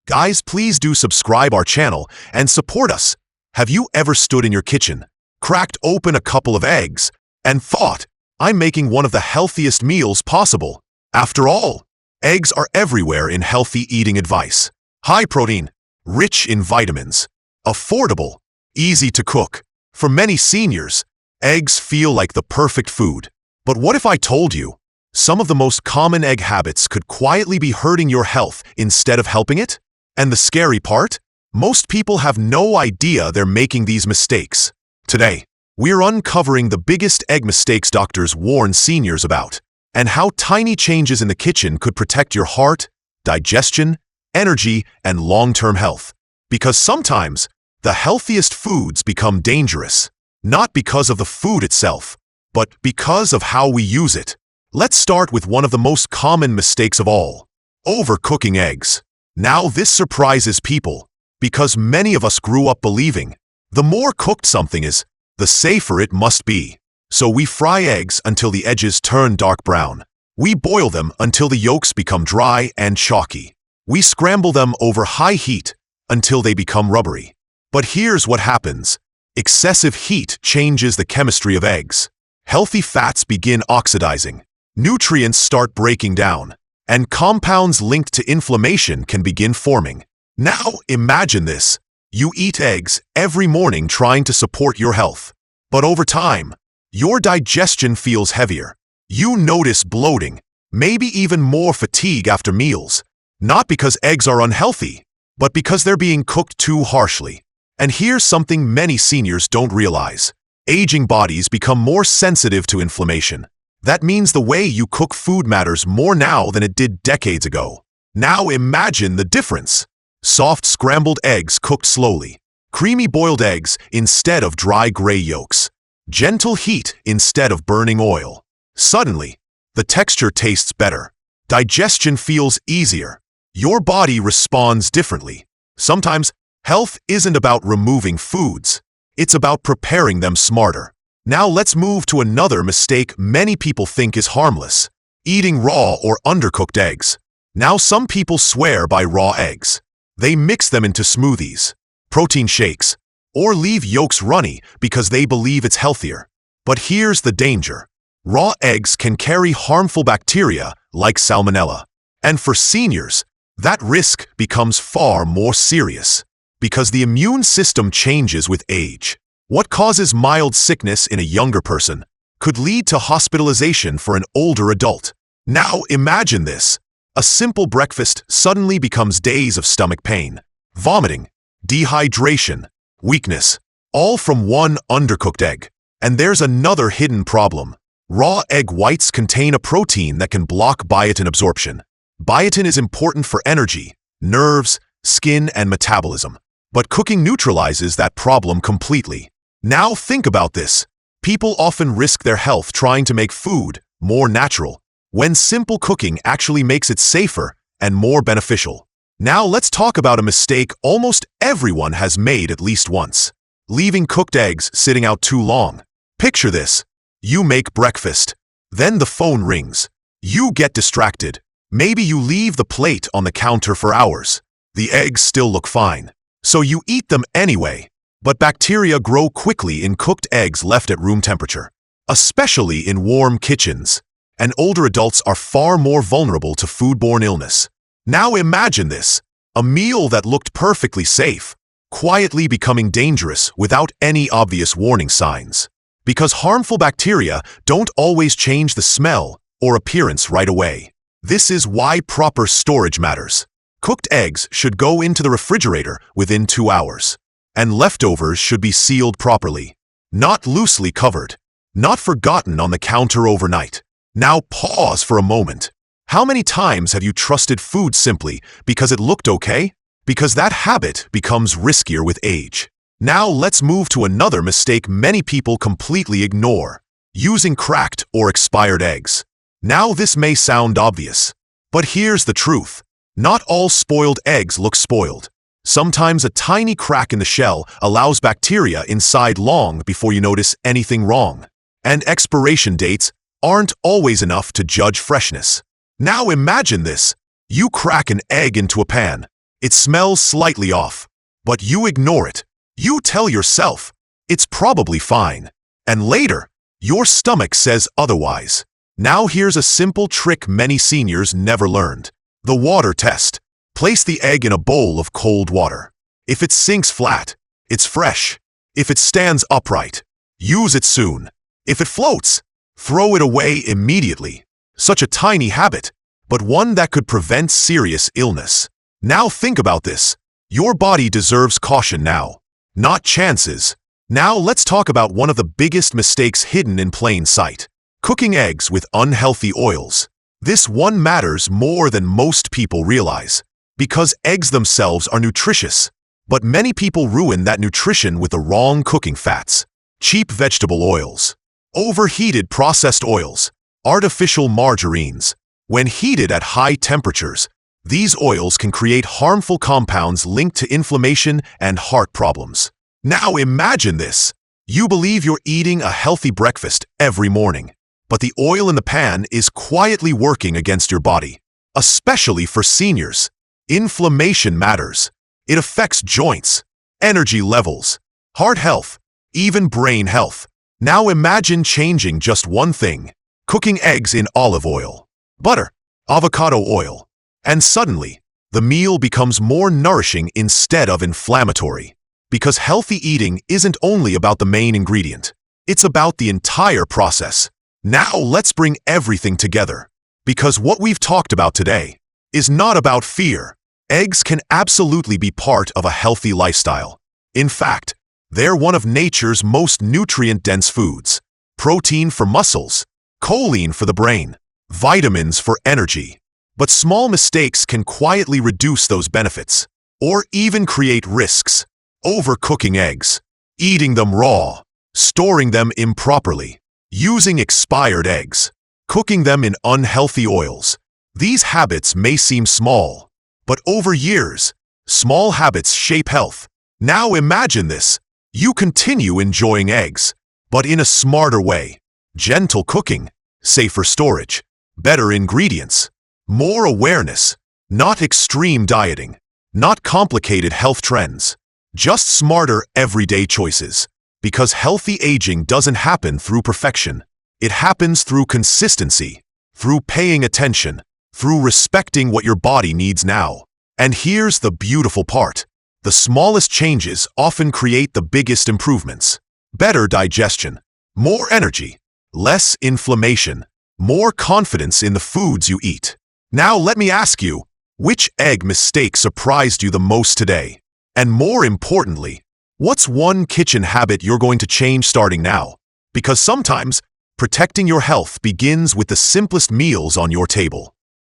Guys, please do subscribe our channel and support us. Have you ever stood in your kitchen, cracked open a couple of eggs, and thought, I'm making one of the healthiest meals possible? After all, eggs are everywhere in healthy eating advice. High protein, rich in vitamins, affordable, easy to cook. For many seniors, eggs feel like the perfect food. But what if I told you some of the most common egg habits could quietly be hurting your health instead of helping it? And the scary part? Most people have no idea they're making these mistakes. Today, we're uncovering the biggest egg mistakes doctors warn seniors about, and how tiny changes in the kitchen could protect your heart, digestion, energy, and long-term health. Because sometimes, the healthiest foods become dangerous, not because of the food itself, but because of how we use it. Let's start with one of the most common mistakes of all: overcooking eggs. Now this surprises people, because many of us grew up believing the more cooked something is, the safer it must be. So we fry eggs until the edges turn dark brown. We boil them until the yolks become dry and chalky. We scramble them over high heat until they become rubbery. But here's what happens. Excessive heat changes the chemistry of eggs. Healthy fats begin oxidizing. Nutrients start breaking down, and compounds linked to inflammation can begin forming. Now imagine this. You eat eggs every morning trying to support your health. But over time, your digestion feels heavier. You notice bloating, maybe even more fatigue after meals. Not because eggs are unhealthy, but because they're being cooked too harshly. And here's something many seniors don't realize. Aging bodies become more sensitive to inflammation. That means the way you cook food matters more now than it did decades ago. Now imagine the difference. Soft scrambled eggs cooked slowly. Creamy boiled eggs instead of dry gray yolks. Gentle heat instead of burning oil. Suddenly, the texture tastes better. Digestion feels easier. Your body responds differently. Sometimes, health isn't about removing foods. It's about preparing them smarter. Now let's move to another mistake many people think is harmless: eating raw or undercooked eggs. Now some people swear by raw eggs. They mix them into smoothies, protein shakes, or leave yolks runny because they believe it's healthier. But here's the danger. Raw eggs can carry harmful bacteria like salmonella. And for seniors, that risk becomes far more serious, because the immune system changes with age. What causes mild sickness in a younger person could lead to hospitalization for an older adult. Now imagine this. A simple breakfast suddenly becomes days of stomach pain, vomiting, dehydration, weakness, all from one undercooked egg. And there's another hidden problem. Raw egg whites contain a protein that can block biotin absorption. Biotin is important for energy, nerves, skin, and metabolism. But cooking neutralizes that problem completely. Now think about this. People often risk their health trying to make food more natural, when simple cooking actually makes it safer and more beneficial. Now let's talk about a mistake almost everyone has made at least once: leaving cooked eggs sitting out too long. Picture this. You make breakfast. Then the phone rings. You get distracted. Maybe you leave the plate on the counter for hours. The eggs still look fine, so you eat them anyway. But bacteria grow quickly in cooked eggs left at room temperature, especially in warm kitchens. And older adults are far more vulnerable to foodborne illness. Now imagine this. A meal that looked perfectly safe, quietly becoming dangerous without any obvious warning signs. Because harmful bacteria don't always change the smell or appearance right away. This is why proper storage matters. Cooked eggs should go into the refrigerator within 2 hours. And leftovers should be sealed properly, not loosely covered, not forgotten on the counter overnight. Now pause for a moment. How many times have you trusted food simply because it looked okay? Because that habit becomes riskier with age. Now let's move to another mistake many people completely ignore: using cracked or expired eggs. Now this may sound obvious, but here's the truth. Not all spoiled eggs look spoiled. Sometimes a tiny crack in the shell allows bacteria inside long before you notice anything wrong. And expiration dates aren't always enough to judge freshness. Now imagine this. You crack an egg into a pan. It smells slightly off, but you ignore it. You tell yourself, it's probably fine. And later, your stomach says otherwise. Now here's a simple trick many seniors never learned. The water test. Place the egg in a bowl of cold water. If it sinks flat, it's fresh. If it stands upright, use it soon. If it floats, throw it away immediately. Such a tiny habit, but one that could prevent serious illness. Now think about this. Your body deserves caution now, not chances. Now let's talk about one of the biggest mistakes hidden in plain sight. Cooking eggs with unhealthy oils. This one matters more than most people realize, because eggs themselves are nutritious. But many people ruin that nutrition with the wrong cooking fats. Cheap vegetable oils, overheated processed oils, artificial margarines. When heated at high temperatures, these oils can create harmful compounds linked to inflammation and heart problems. Now imagine this. You believe you're eating a healthy breakfast every morning, but the oil in the pan is quietly working against your body. Especially for seniors, inflammation matters. It affects joints, energy levels, heart health, even brain health. Now imagine changing just one thing. Cooking eggs in olive oil, butter, avocado oil, and suddenly, the meal becomes more nourishing instead of inflammatory. Because healthy eating isn't only about the main ingredient. It's about the entire process. Now let's bring everything together. Because what we've talked about today is not about fear. Eggs can absolutely be part of a healthy lifestyle. In fact, they're one of nature's most nutrient-dense foods. Protein for muscles, choline for the brain, vitamins for energy. But small mistakes can quietly reduce those benefits, or even create risks. Overcooking eggs, eating them raw, storing them improperly, using expired eggs, cooking them in unhealthy oils. These habits may seem small, but over years, small habits shape health. Now imagine this. You continue enjoying eggs, but in a smarter way. Gentle cooking, safer storage, better ingredients, more awareness, not extreme dieting, not complicated health trends. Just smarter everyday choices. Because healthy aging doesn't happen through perfection. It happens through consistency, through paying attention, through respecting what your body needs now. And here's the beautiful part. The smallest changes often create the biggest improvements. Better digestion, more energy, less inflammation, more confidence in the foods you eat. Now let me ask you, which egg mistake surprised you the most today? And more importantly, what's one kitchen habit you're going to change starting now? Because sometimes, protecting your health begins with the simplest meals on your table.